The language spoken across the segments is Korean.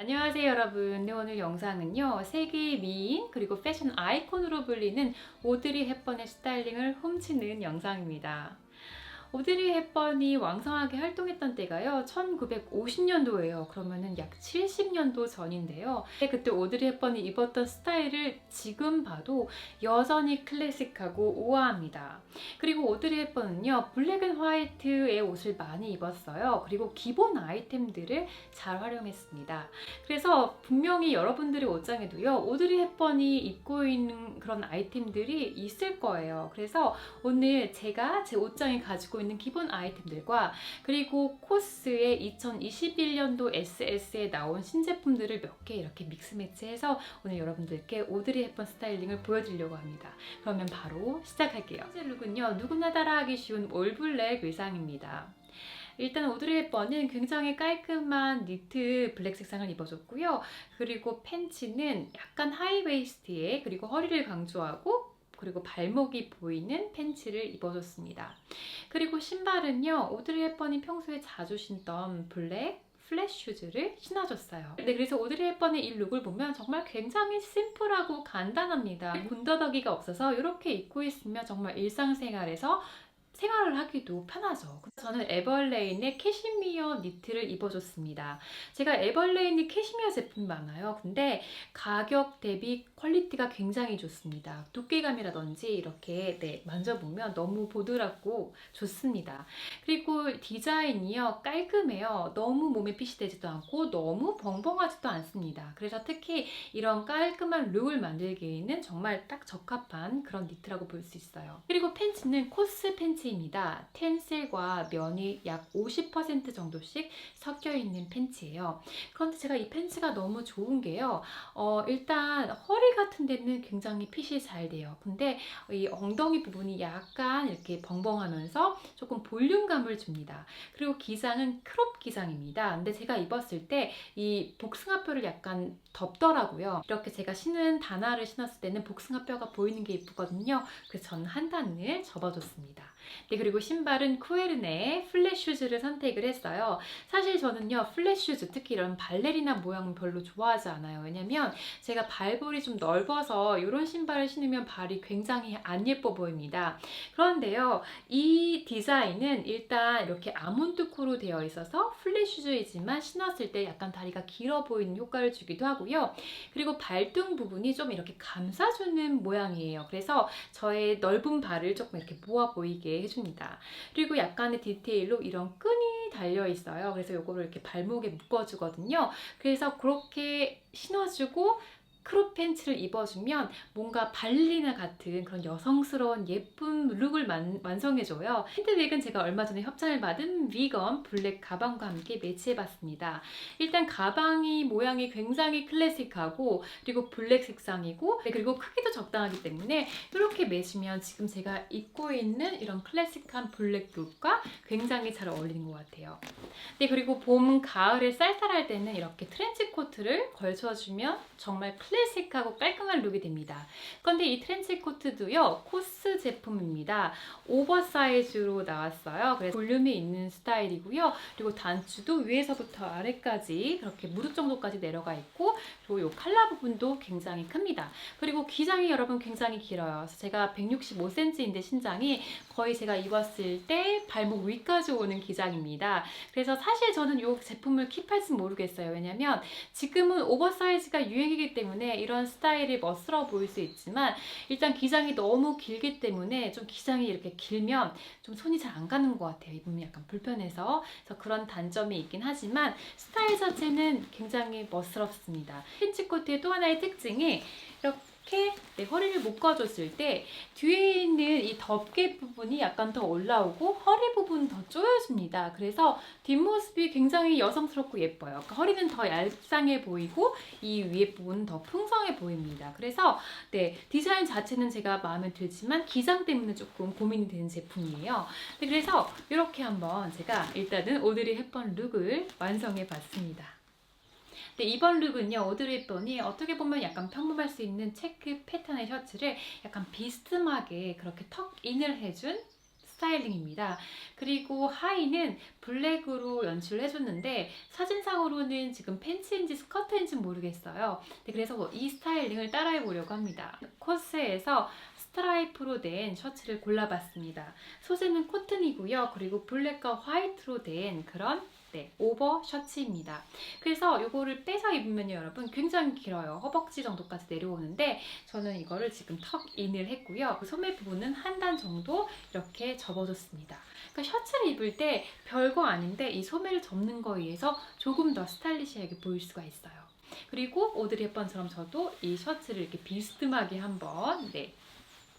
안녕하세요 여러분. 네, 오늘 영상은요 세계 미인 그리고 패션 아이콘으로 불리는 오드리 헵번의 스타일링을 훔치는 영상입니다. 오드리 헵번이 왕성하게 활동했던 때가요 1950년도예요. 그러면은 약 70년도 전인데요. 그때 오드리 헵번이 입었던 스타일을 지금 봐도 여전히 클래식하고 우아합니다. 그리고 오드리 헵번은요 블랙 앤 화이트의 옷을 많이 입었어요. 그리고 기본 아이템들을 잘 활용했습니다. 그래서 분명히 여러분들의 옷장에도요 오드리 헵번이 입고 있는 그런 아이템들이 있을 거예요. 그래서 오늘 제가 제 옷장에 가지고 있는 기본 아이템들과 그리고 코스의 2021년도 SS에 나온 신제품들을 몇 개 이렇게 믹스 매치해서 오늘 여러분들께 오드리 헵번 스타일링을 보여드리려고 합니다. 그러면 바로 시작할게요. 첫 번째 룩은요 누구나 따라하기 쉬운 올블랙 의상입니다. 일단 오드리 헵번은 굉장히 깔끔한 니트 블랙 색상을 입어줬고요. 그리고 팬츠는 약간 하이웨이스트에 그리고 허리를 강조하고 그리고 발목이 보이는 팬츠를 입어줬습니다. 그리고 신발은요 오드리 헵번이 평소에 자주 신던 블랙 플랫 슈즈를 신어줬어요. 네, 그래서 오드리 헵번의 이 룩을 보면 정말 굉장히 심플하고 간단합니다. 군더더기가 없어서 이렇게 입고 있으면 정말 일상생활에서 생활을 하기도 편하죠. 저는 에버레인의 캐시미어 니트를 입어줬습니다. 제가 에버레인이 캐시미어 제품이 많아요. 근데 가격 대비 퀄리티가 굉장히 좋습니다. 두께감이라든지 이렇게 만져보면 너무 보드랍고 좋습니다. 그리고 디자인이요 깔끔해요. 너무 몸에 핏이 되지도 않고 너무 벙벙하지도 않습니다. 그래서 특히 이런 깔끔한 룩을 만들기에는 정말 딱 적합한 그런 니트라고 볼 수 있어요. 그리고 팬츠는 코스 팬츠입니다. 텐슬과 면이 약 50% 정도씩 섞여 있는 팬츠예요. 그런데 제가 이 팬츠가 너무 좋은 게요. 일단 허리 같은 데는 굉장히 핏이 잘 돼요. 근데 이 엉덩이 부분이 약간 이렇게 벙벙하면서 조금 볼륨감을 줍니다. 그리고 기장은 크롭 기장입니다. 근데 제가 입었을 때 이 복숭아뼈를 약간 덮더라고요. 이렇게 제가 신은 다나를 신었을 때는 복숭아뼈가 보이는 게 예쁘거든요. 그래서 저는 한 단을 접어줬습니다. 네, 그리고 신발은 쿠에르네의 플랫 슈즈를 선택을 했어요. 사실 저는요 플랫 슈즈 특히 이런 발레리나 모양은 별로 좋아하지 않아요. 왜냐면 제가 발볼이 좀 넓어서 이런 신발을 신으면 발이 굉장히 안 예뻐 보입니다. 그런데요 이 디자인은 일단 이렇게 아몬드 코로 되어 있어서 플랫 슈즈이지만 신었을 때 약간 다리가 길어 보이는 효과를 주기도 하고요. 그리고 발등 부분이 좀 이렇게 감싸주는 모양이에요. 그래서 저의 넓은 발을 조금 이렇게 모아 보이게 해줍니다. 그리고 약간의 디테일로 이런 끈이 달려 있어요. 그래서 이거를 이렇게 발목에 묶어주거든요. 그래서 그렇게 신어주고 크롭 팬츠를 입어주면 뭔가 발리나 같은 그런 여성스러운 예쁜 룩을 완성해줘요. 핸드백은 제가 얼마 전에 협찬을 받은 위건 블랙 가방과 함께 매치해봤습니다. 일단 가방이 모양이 굉장히 클래식하고 그리고 블랙 색상이고 그리고 크기도 적당하기 때문에 이렇게 매시면 지금 제가 입고 있는 이런 클래식한 블랙 룩과 굉장히 잘 어울리는 것 같아요. 네, 그리고 봄, 가을에 쌀쌀할 때는 이렇게 트렌치 코트를 걸쳐주면 정말 클래식하고 깔끔한 룩이 됩니다. 그런데 이 트렌치 코트도요 코스 제품입니다. 오버사이즈로 나왔어요. 그래서 볼륨이 있는 스타일이고요. 그리고 단추도 위에서부터 아래까지 그렇게 무릎 정도까지 내려가 있고 그리고 이 칼라 부분도 굉장히 큽니다. 그리고 기장이 여러분 굉장히 길어요. 그래서 제가 165cm인데 신장이 거의 제가 입었을 때 발목 위까지 오는 기장입니다. 그래서 사실 저는 이 제품을 킵할지 모르겠어요. 왜냐면 지금은 오버사이즈가 유행이기 때문에 이런 스타일이 멋스러워 보일 수 있지만 일단 기장이 너무 길기 때문에 좀 기장이 이렇게 길면 좀 손이 잘 안 가는 것 같아요. 입으면 약간 불편해서. 그래서 그런 단점이 있긴 하지만 스타일 자체는 굉장히 멋스럽습니다. 팬츠코트의 또 하나의 특징이 이렇게 허리를 묶어줬을 때 뒤에 있는 이 덮개 부분이 약간 더 올라오고 허리 부분 더 조여집니다. 그래서 뒷모습이 굉장히 여성스럽고 예뻐요. 그러니까 허리는 더 얄쌍해 보이고 이 위에 부분은 더 풍성해 보입니다. 그래서 디자인 자체는 제가 마음에 들지만 기장 때문에 조금 고민이 되는 제품이에요. 그래서 이렇게 한번 제가 일단은 오드리 헵번 룩을 완성해 봤습니다. 이번 룩은요 오드리 헵번이 어떻게 보면 약간 평범할 수 있는 체크 패턴의 셔츠를 약간 비스듬하게 그렇게 턱인을 해준 스타일링입니다. 그리고 하의는 블랙으로 연출을 해줬는데 사진상으로는 지금 팬츠인지 스커트인지 모르겠어요. 네, 그래서 이 스타일링을 따라해 보려고 합니다. 코스에서 스트라이프로 된 셔츠를 골라봤습니다. 소재는 코튼이고요. 그리고 블랙과 화이트로 된 그런 오버 셔츠입니다. 그래서 이거를 빼서 입으면 여러분 굉장히 길어요. 허벅지 정도까지 내려오는데 저는 이거를 지금 턱인을 했고요. 그 소매 부분은 한 단 정도 이렇게 접어줬습니다. 그러니까 셔츠를 입을 때 별거 아닌데 이 소매를 접는 거에 의해서 조금 더 스타일리시하게 보일 수가 있어요. 그리고 오드리 헵번처럼 저도 이 셔츠를 이렇게 비스듬하게 한번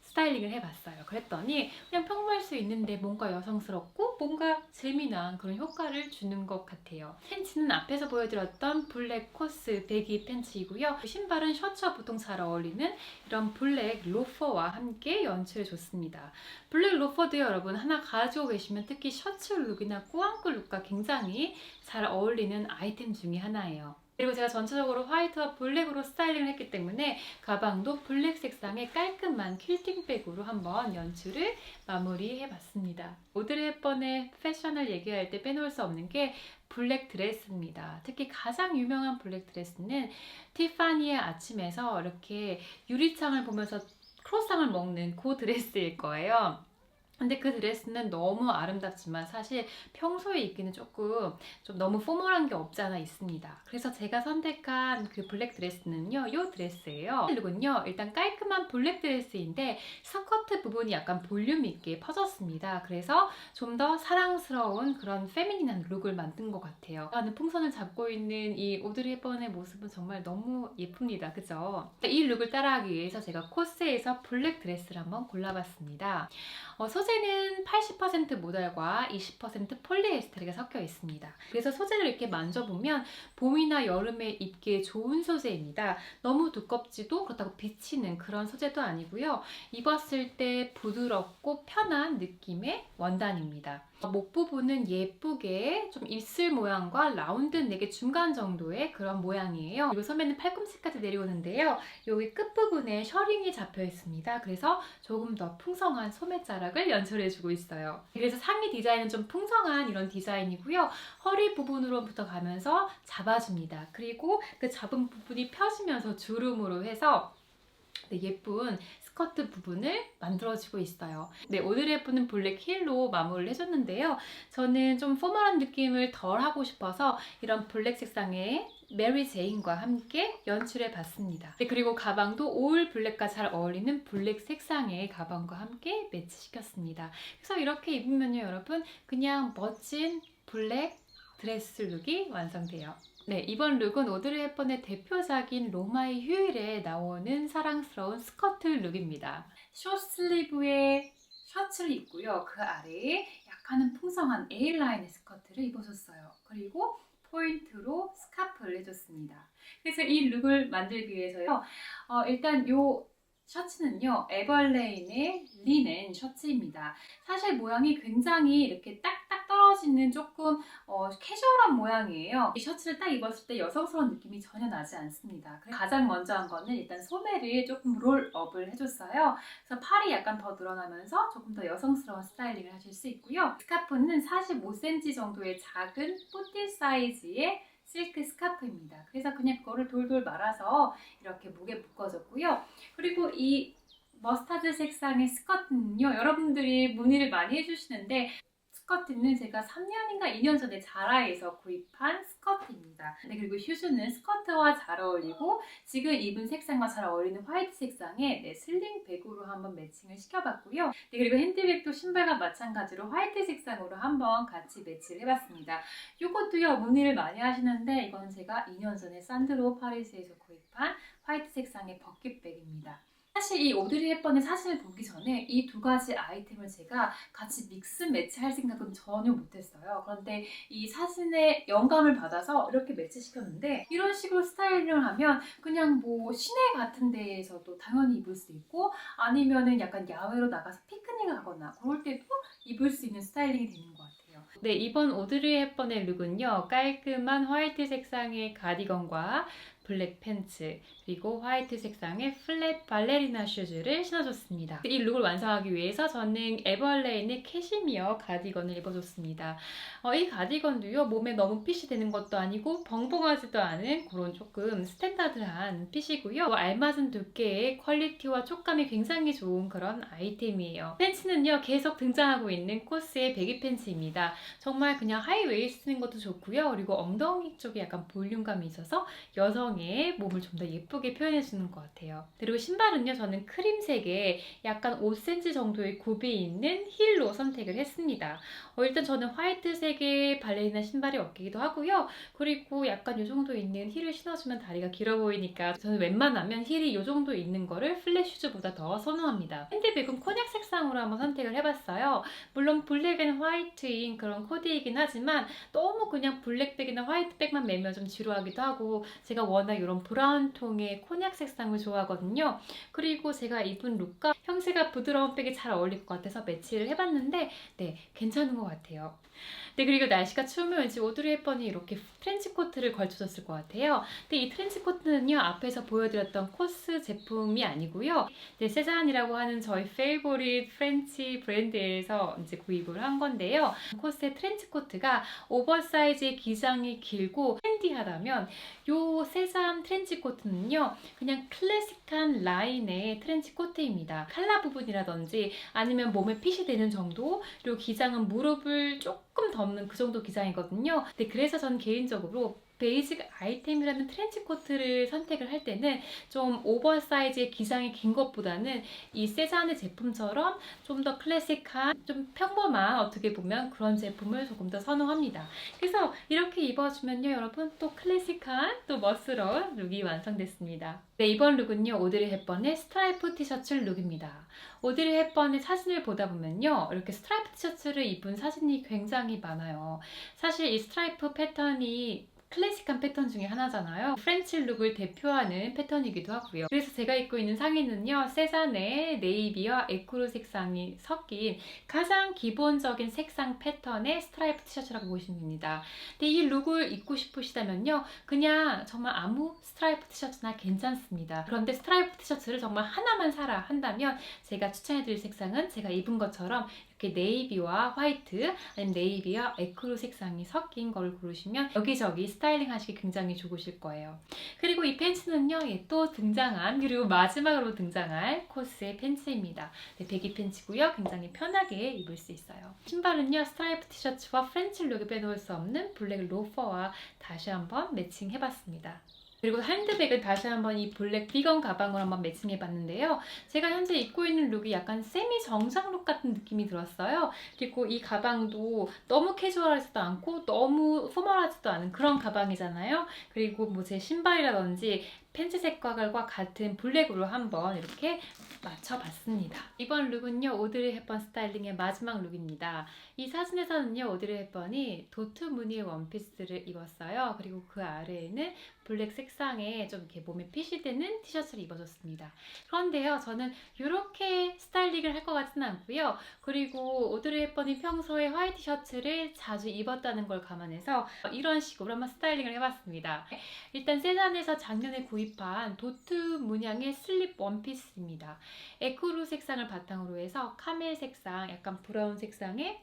스타일링을 해봤어요. 그랬더니 그냥 평범할 수 있는데 뭔가 여성스럽고 뭔가 재미난 그런 효과를 주는 것 같아요. 팬츠는 앞에서 보여드렸던 블랙 코스 배기 팬츠이고요. 신발은 셔츠와 보통 잘 어울리는 이런 블랙 로퍼와 함께 연출해줬습니다. 블랙 로퍼도 여러분 하나 가지고 계시면 특히 셔츠 룩이나 꾸안꾸 룩과 굉장히 잘 어울리는 아이템 중에 하나예요. 그리고 제가 전체적으로 화이트와 블랙으로 스타일링을 했기 때문에 가방도 블랙 색상의 깔끔한 퀼팅백으로 한번 연출을 마무리해봤습니다. 오드리 헵번의 패션을 얘기할 때 빼놓을 수 없는 게 블랙 드레스입니다. 특히 가장 유명한 블랙 드레스는 티파니의 아침에서 이렇게 유리창을 보면서 크로상을 먹는 그 드레스일 거예요. 근데 그 드레스는 너무 아름답지만 사실 평소에 입기는 조금 좀 너무 포멀한 게 없지 않아 있습니다. 그래서 제가 선택한 그 블랙 드레스는요, 이 드레스예요. 룩은요, 일단 깔끔한 블랙 드레스인데 스커트 부분이 약간 볼륨 있게 퍼졌습니다. 그래서 좀 더 사랑스러운 그런 페미닌한 룩을 만든 것 같아요. 나는 풍선을 잡고 있는 이 오드리 헵번의 모습은 정말 너무 예쁩니다. 그죠? 이 룩을 따라하기 위해서 제가 코스에서 블랙 드레스를 한번 골라봤습니다. 소재는 80% 모달과 20% 폴리에스테르가 섞여 있습니다. 그래서 소재를 이렇게 만져보면 봄이나 여름에 입기에 좋은 소재입니다. 너무 두껍지도 그렇다고 비치는 그런 소재도 아니고요. 입었을 때 부드럽고 편한 느낌의 원단입니다. 목 부분은 예쁘게 좀 입술 모양과 라운드 넥의 중간 정도의 그런 모양이에요. 그리고 소매는 팔꿈치까지 내려오는데요. 여기 끝부분에 셔링이 잡혀 있습니다. 그래서 조금 더 풍성한 소매자락을 연출해주고 있어요. 그래서 상의 디자인은 좀 풍성한 이런 디자인이고요. 허리 부분으로부터 가면서 잡아줍니다. 그리고 그 잡은 부분이 펴지면서 주름으로 해서 예쁜 스커트 부분을 만들어주고 있어요. 오드리 헵번은 블랙 힐로 마무리를 해줬는데요. 저는 좀 포멀한 느낌을 덜 하고 싶어서 이런 블랙 색상의 메리 제인과 함께 연출해 봤습니다. 그리고 가방도 올 블랙과 잘 어울리는 블랙 색상의 가방과 함께 매치시켰습니다. 그래서 이렇게 입으면요, 여러분 그냥 멋진 블랙 드레스 룩이 완성돼요. 이번 룩은 오드리 헵번의 대표작인 로마의 휴일에 나오는 사랑스러운 스커트 룩입니다. 숏슬리브의 셔츠를 입고요. 그 아래에 약간은 풍성한 A라인의 스커트를 입으셨어요. 그리고 포인트로 스카프를 해줬습니다. 그래서 이 룩을 만들기 위해서요. 일단 이 셔츠는요, 에벌레인의 리넨 셔츠입니다. 사실 모양이 굉장히 이렇게 딱딱 떨어지는 조금 캐주얼한 모양이에요. 이 셔츠를 딱 입었을 때 여성스러운 느낌이 전혀 나지 않습니다. 가장 먼저 한 거는 일단 소매를 조금 롤업을 해줬어요. 그래서 팔이 약간 더 늘어나면서 조금 더 여성스러운 스타일링을 하실 수 있고요. 스카프는 45cm 정도의 작은 뿌띠 사이즈의 실크 스카프입니다. 그래서 그냥 그거를 돌돌 말아서 이렇게 목에 묶어줬고요. 그리고 이 머스타드 색상의 스커트는요, 여러분들이 문의를 많이 해주시는데 스커트는 제가 3년인가 2년 전에 자라에서 구입한 스커트입니다. 그리고 슈즈는 스커트와 잘 어울리고 지금 입은 색상과 잘 어울리는 화이트 색상의 슬링 백으로 한번 매칭을 시켜봤고요. 그리고 핸드백도 신발과 마찬가지로 화이트 색상으로 한번 같이 매치를 해봤습니다. 이것도요, 문의를 많이 하시는데 이건 제가 2년 전에 산드로 파리스에서 구입한 화이트 색상의 버킷백입니다. 사실 이 오드리 헵번의 사진을 보기 전에 이 두 가지 아이템을 제가 같이 믹스 매치할 생각은 전혀 못했어요. 그런데 이 사진에 영감을 받아서 이렇게 매치시켰는데 이런 식으로 스타일링을 하면 그냥 뭐 시내 같은 데에서도 당연히 입을 수 있고 아니면은 약간 야외로 나가서 피크닉을 하거나 그럴 때도 입을 수 있는 스타일링이 되는 것 같아요. 네, 이번 오드리 헵번의 룩은요, 깔끔한 화이트 색상의 가디건과 블랙 팬츠, 그리고 화이트 색상의 플랫 발레리나 슈즈를 신어줬습니다. 이 룩을 완성하기 위해서 저는 에버레인의 캐시미어 가디건을 입어줬습니다. 이 가디건도요, 몸에 너무 핏이 되는 것도 아니고 벙벙하지도 않은 그런 조금 스탠다드한 핏이고요. 알맞은 두께의 퀄리티와 촉감이 굉장히 좋은 그런 아이템이에요. 팬츠는요, 계속 등장하고 있는 코스의 배기 팬츠입니다. 정말 그냥 하이웨이스트인 것도 좋고요. 그리고 엉덩이 쪽에 약간 볼륨감이 있어서 여성의 몸을 좀 더 예쁘게 표현해주는 것 같아요. 그리고 신발은요, 저는 크림색에 약간 5cm 정도의 굽이 있는 힐로 선택을 했습니다. 일단 저는 화이트색의 발레리나 신발이 어깨기도 하고요. 그리고 약간 이 정도 있는 힐을 신어주면 다리가 길어 보이니까 저는 웬만하면 힐이 이 정도 있는 거를 플랫 슈즈보다 더 선호합니다. 핸드백은 코냑 색상으로 한번 선택을 해봤어요. 물론 블랙 앤 화이트인 그런 코디이긴 하지만 너무 그냥 블랙백이나 화이트백만 매면 좀 지루하기도 하고, 제가 워낙 이런 브라운 톤의 코냑 색상을 좋아하거든요. 그리고 제가 입은 룩과 형태가 부드러운 백이 잘 어울릴 것 같아서 매치를 해봤는데 네, 괜찮은 것 같아요. 네, 그리고 날씨가 추우면 왠지 오드리 헵번이 이렇게 트렌치 코트를 걸쳐줬을 것 같아요. 근데 이 트렌치 코트는요, 앞에서 보여드렸던 코스 제품이 아니고요. 네, 세잔이라고 하는 저희 페이보릿 프렌치 브랜드에서 이제 구입을 한 건데요. 코스의 트렌치 코트가 오버사이즈의 기장이 길고 트렌디하다면 요 세잔 트렌치 코트는요, 그냥 클래식한 라인의 트렌치 코트입니다. 칼라 부분이라든지 아니면 몸에 핏이 되는 정도, 그리고 기장은 무릎을 조금 덮는 그 정도 기장이거든요. 네, 그래서 저는 개인적으로 베이직 아이템이라는 트렌치 코트를 선택을 할 때는 좀 오버사이즈의 기장이 긴 것보다는 이 세잔의 제품처럼 좀 더 클래식한, 좀 평범한, 어떻게 보면 그런 제품을 조금 더 선호합니다. 그래서 이렇게 입어주면요, 여러분, 또 클래식한, 또 멋스러운 룩이 완성됐습니다. 네, 이번 룩은요, 오드리 헵번의 스트라이프 티셔츠 룩입니다. 오드리 헵번의 사진을 보다 보면요, 이렇게 스트라이프 티셔츠를 입은 사진이 굉장히 많아요. 사실 이 스트라이프 패턴이 클래식한 패턴 중에 하나잖아요. 프렌치 룩을 대표하는 패턴이기도 하고요. 그래서 제가 입고 있는 상의는요, 세잔의 네이비와 에크루 색상이 섞인 가장 기본적인 색상 패턴의 스트라이프 티셔츠라고 보시면 됩니다. 근데 이 룩을 입고 싶으시다면요, 그냥 정말 아무 스트라이프 티셔츠나 괜찮습니다. 그런데 스트라이프 티셔츠를 정말 하나만 사라 한다면 제가 추천해드릴 색상은 제가 입은 것처럼 이렇게 네이비와 화이트, 아니면 네이비와 에크루 색상이 섞인 걸 고르시면 여기저기 스타일링 하시기 굉장히 좋으실 거예요. 그리고 이 팬츠는요, 또 등장한, 그리고 마지막으로 등장할 코스의 팬츠입니다. 네, 배기 팬츠고요. 굉장히 편하게 입을 수 있어요. 신발은요, 스트라이프 티셔츠와 프렌치 룩을 빼놓을 수 없는 블랙 로퍼와 다시 한번 매칭해봤습니다. 그리고 핸드백은 다시 한번 이 블랙 비건 가방으로 한번 매칭해 봤는데요. 제가 현재 입고 있는 룩이 약간 세미 정장 룩 같은 느낌이 들었어요. 그리고 이 가방도 너무 캐주얼하지도 않고 너무 포멀하지도 않은 그런 가방이잖아요. 그리고 뭐 제 신발이라든지 팬츠 색깔과 같은 블랙으로 한번 이렇게 맞춰봤습니다. 이번 룩은요, 오드리 헵번 스타일링의 마지막 룩입니다. 이 사진에서는요, 오드리 헵번이 도트 무늬의 원피스를 입었어요. 그리고 그 아래에는 블랙 색상의 좀 이렇게 몸에 핏이 되는 티셔츠를 입어줬습니다. 그런데요, 저는 이렇게 스타일링을 할 것 같지는 않고요. 그리고 오드리 헵번이 평소에 화이트 셔츠를 자주 입었다는 걸 감안해서 이런 식으로 한번 스타일링을 해봤습니다. 일단 세잔에서 작년에 구입한 도트 문양의 슬립 원피스입니다. 에크루 색상을 바탕으로 해서 카멜 색상, 약간 브라운 색상의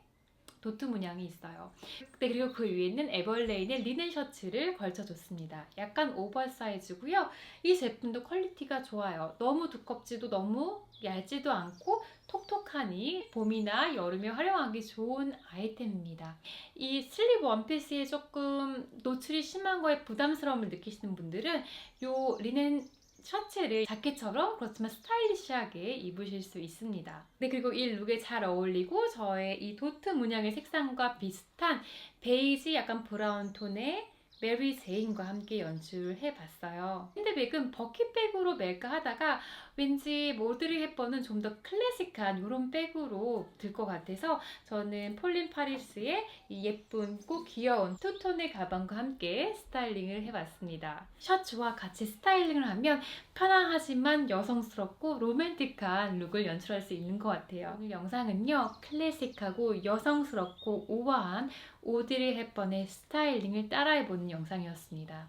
도트 문양이 있어요. 네, 그리고 그 위에는 에버레인의 리넨 셔츠를 걸쳐줬습니다. 약간 오버사이즈고요. 이 제품도 퀄리티가 좋아요. 너무 두껍지도 너무 얇지도 않고 톡톡하니 봄이나 여름에 활용하기 좋은 아이템입니다. 이 슬립 원피스에 조금 노출이 심한 거에 부담스러움을 느끼시는 분들은 이 리넨 셔츠를 자켓처럼 그렇지만 스타일리시하게 입으실 수 있습니다. 네, 그리고 이 룩에 잘 어울리고 저의 이 도트 문양의 색상과 비슷한 베이지 약간 브라운 톤의 메리 제인과 함께 연출해 봤어요. 핸드백은 버킷백으로 멜까 하다가 왠지 오드리 헵번은 좀 더 클래식한 이런 백으로 들 것 같아서 저는 폴린 파리스의 이 예쁘고 귀여운 투톤의 가방과 함께 스타일링을 해봤습니다. 셔츠와 같이 스타일링을 하면 편안하지만 여성스럽고 로맨틱한 룩을 연출할 수 있는 것 같아요. 오늘 영상은요, 클래식하고 여성스럽고 우아한 오드리 헵번의 스타일링을 따라해보는 영상이었습니다.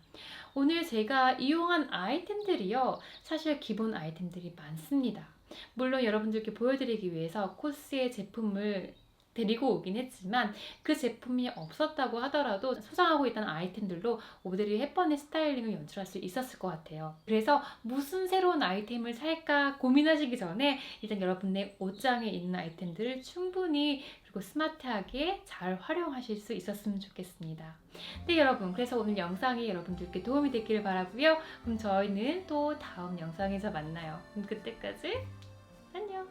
오늘 제가 이용한 아이템들이요, 사실 기본 아이템들이 많습니다. 물론 여러분들께 보여드리기 위해서 코스의 제품을 데리고 오긴 했지만 그 제품이 없었다고 하더라도 소장하고 있던 아이템들로 오드리 헵번의 스타일링을 연출할 수 있었을 것 같아요. 그래서 무슨 새로운 아이템을 살까 고민하시기 전에 일단 여러분의 옷장에 있는 아이템들을 충분히 그리고 스마트하게 잘 활용하실 수 있었으면 좋겠습니다. 네 여러분, 그래서 오늘 영상이 여러분들께 도움이 됐기를 바라고요. 그럼 저희는 또 다음 영상에서 만나요. 그럼 그때까지 안녕.